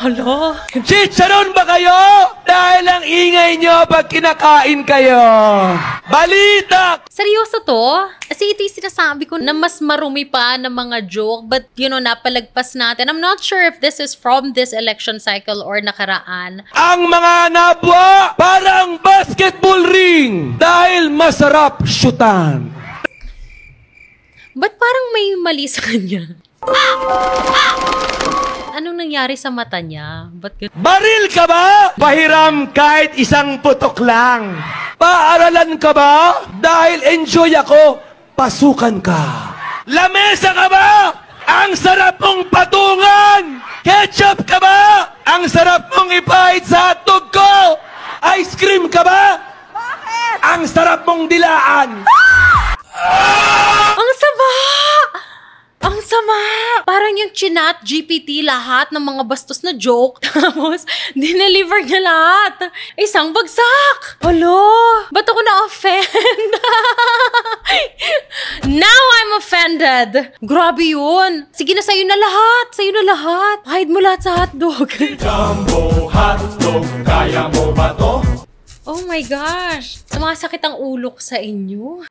Hala? Chicharon ba kayo? Dahil ang ingay nyo pag kinakain kayo. Balita! Seryoso to? Kasi ito yung sinasabi ko na mas marumi pa ng mga joke, but you know, napalagpas natin. I'm not sure if this is from this election cycle or nakaraan. Ang mga nabwa parang basketball ring dahil masarap syutan. Ba't parang may mali sa kanya? Anong nangyari sa mata niya? Ba't Baril ka ba? Pahiram kahit isang putok lang. Paaralan ka ba? Dahil enjoy ako, pasukan ka. Lamesa ka ba? Ang sarap mong patungan! Ketchup ka ba? Ang sarap mong ipahid sa hotdog ko! Ice cream ka ba? Bakit? Ang sarap mong dilaan! Ang sama! Ang sama! Parang yung chinat GPT lahat ng mga bastos na joke. Tapos, dineliver niya lahat. Isang bagsak! Alo! Ba't ako na-offend? Now I'm offended! Grabe yun! Sige na, sa'yo na lahat! Sa'yo na lahat! Hide mo lahat sa hotdog. Jumbo hotdog, kaya mo ba to? Oh my gosh! Sumasakit ang ulo ko sa inyo.